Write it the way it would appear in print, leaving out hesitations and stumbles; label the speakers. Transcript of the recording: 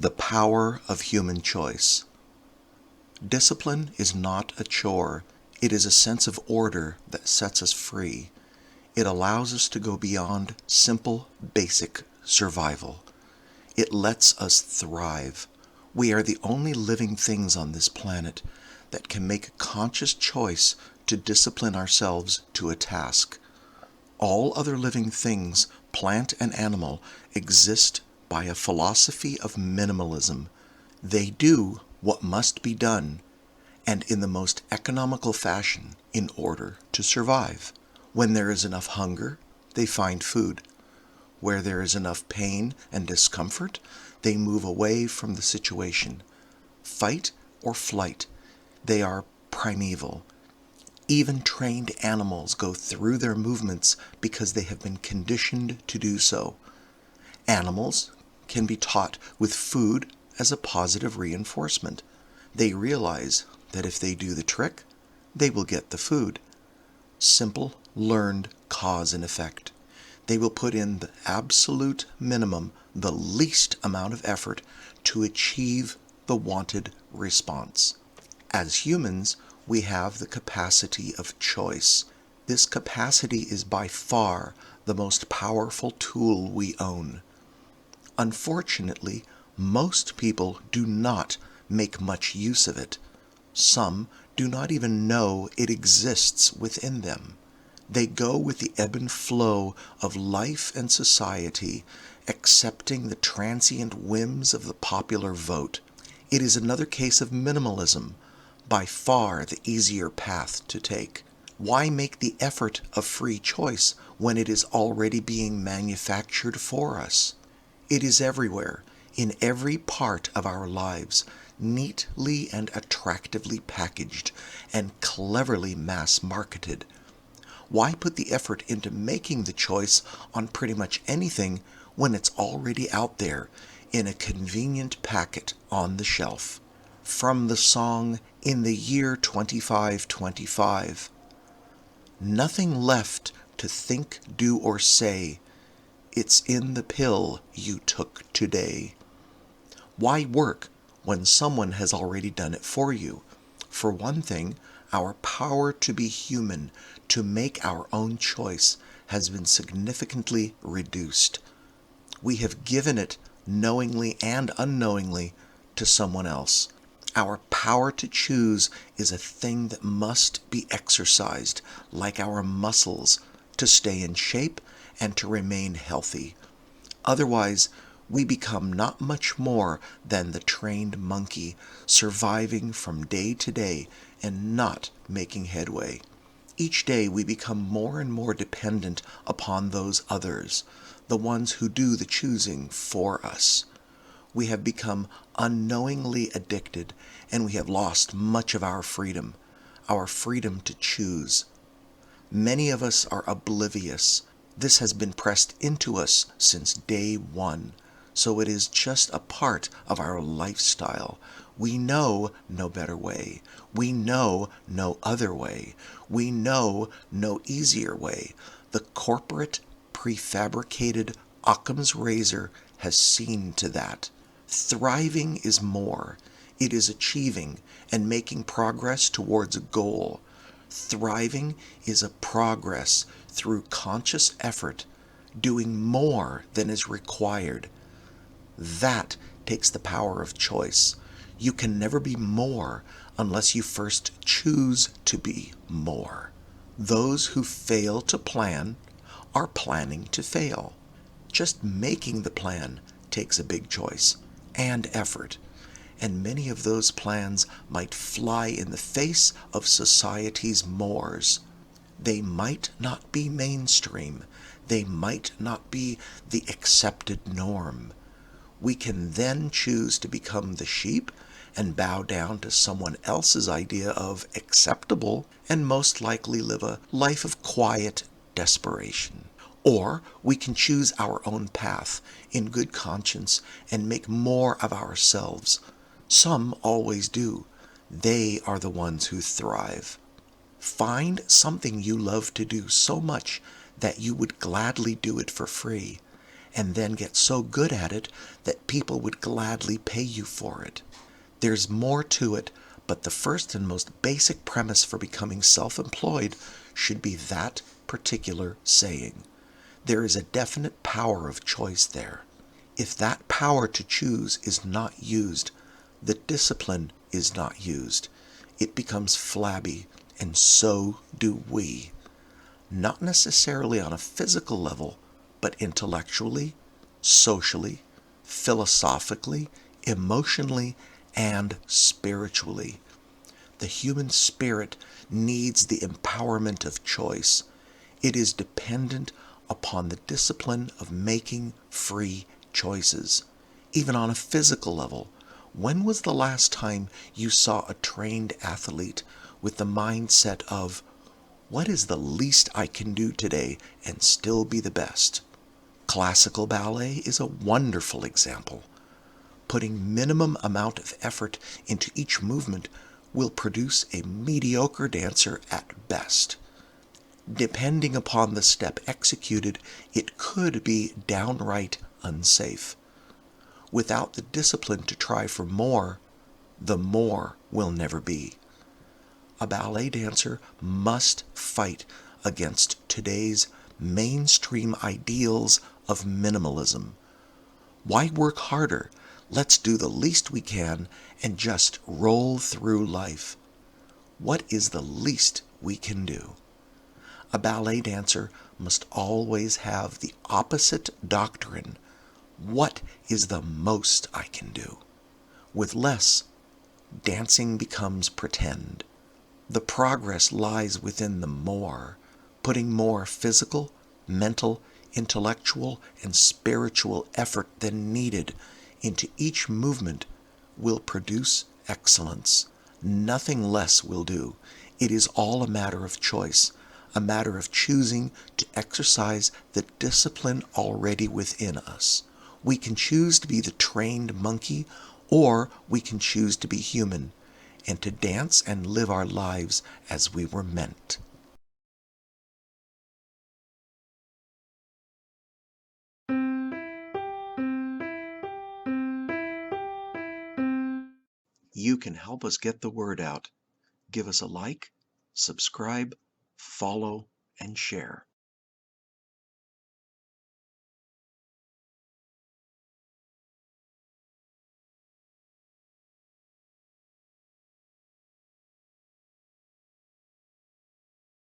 Speaker 1: The power of human choice. Discipline is not a chore. It is a sense of order that sets us free. It allows us to go beyond simple, basic survival. It lets us thrive. We are the only living things on this planet that can make a conscious choice to discipline ourselves to a task. All other living things, plant and animal, exist by a philosophy of minimalism. They do what must be done, and in the most economical fashion, in order to survive. When there is enough hunger, they find food. Where there is enough pain and discomfort, they move away from the situation. Fight or flight, they are primeval. Even trained animals go through their movements because they have been conditioned to do so. Animals can be taught with food as a positive reinforcement. They realize that if they do the trick, they will get the food. Simple, learned cause and effect. They will put in the absolute minimum, the least amount of effort to achieve the wanted response. As humans, we have the capacity of choice. This capacity is by far the most powerful tool we own. Unfortunately, most people do not make much use of it. Some do not even know it exists within them. They go with the ebb and flow of life and society, accepting the transient whims of the popular vote. It is another case of minimalism, by far the easier path to take. Why make the effort of free choice when it is already being manufactured for us? It is everywhere, in every part of our lives, neatly and attractively packaged and cleverly mass-marketed. Why put the effort into making the choice on pretty much anything when it's already out there in a convenient packet on the shelf? From the song In the Year 2525, nothing left to think, do, or say. It's in the pill you took today. Why work when someone has already done it for you? For one thing, our power to be human, to make our own choice, has been significantly reduced. We have given it, knowingly and unknowingly, to someone else. Our power to choose is a thing that must be exercised, like our muscles, to stay in shape and to remain healthy. Otherwise, we become not much more than the trained monkey, surviving from day to day and not making headway. Each day we become more and more dependent upon those others, the ones who do the choosing for us. We have become unknowingly addicted, and we have lost much of our freedom to choose. Many of us are oblivious. This has been pressed into us since day one, so it is just a part of our lifestyle. We know no better way. We know no other way. We know no easier way. The corporate, prefabricated Occam's razor has seen to that. Thriving is more. It is achieving and making progress towards a goal. Thriving is a progress through conscious effort, doing more than is required. That takes the power of choice. You can never be more unless you first choose to be more. Those who fail to plan are planning to fail. Just making the plan takes a big choice and effort, and many of those plans might fly in the face of society's mores. They might not be mainstream. They might not be the accepted norm. We can then choose to become the sheep and bow down to someone else's idea of acceptable and most likely live a life of quiet desperation. Or we can choose our own path in good conscience and make more of ourselves. Some always do. They are the ones who thrive. Find something you love to do so much that you would gladly do it for free, and then get so good at it that people would gladly pay you for it. There's more to it, but the first and most basic premise for becoming self-employed should be that particular saying. There is a definite power of choice there. If that power to choose is not used, the discipline is not used. It becomes flabby, and so do we. Not necessarily on a physical level, but intellectually, socially, philosophically, emotionally, and spiritually. The human spirit needs the empowerment of choice. It is dependent upon the discipline of making free choices. Even on a physical level, when was the last time you saw a trained athlete with the mindset of, what is the least I can do today and still be the best? Classical ballet is a wonderful example. Putting minimum amount of effort into each movement will produce a mediocre dancer at best. Depending upon the step executed, it could be downright unsafe. Without the discipline to try for more, the more will never be. A ballet dancer must fight against today's mainstream ideals of minimalism. Why work harder? Let's do the least we can and just roll through life. What is the least we can do? A ballet dancer must always have the opposite doctrine. What is the most I can do? With less, dancing becomes pretend. The progress lies within the more, putting more physical, mental, intellectual, and spiritual effort than needed into each movement will produce excellence. Nothing less will do. It is all a matter of choice, a matter of choosing to exercise the discipline already within us. We can choose to be the trained monkey, or we can choose to be human, and to dance and live our lives as we were meant. You can help us get the word out. Give us a like, subscribe, follow, and share.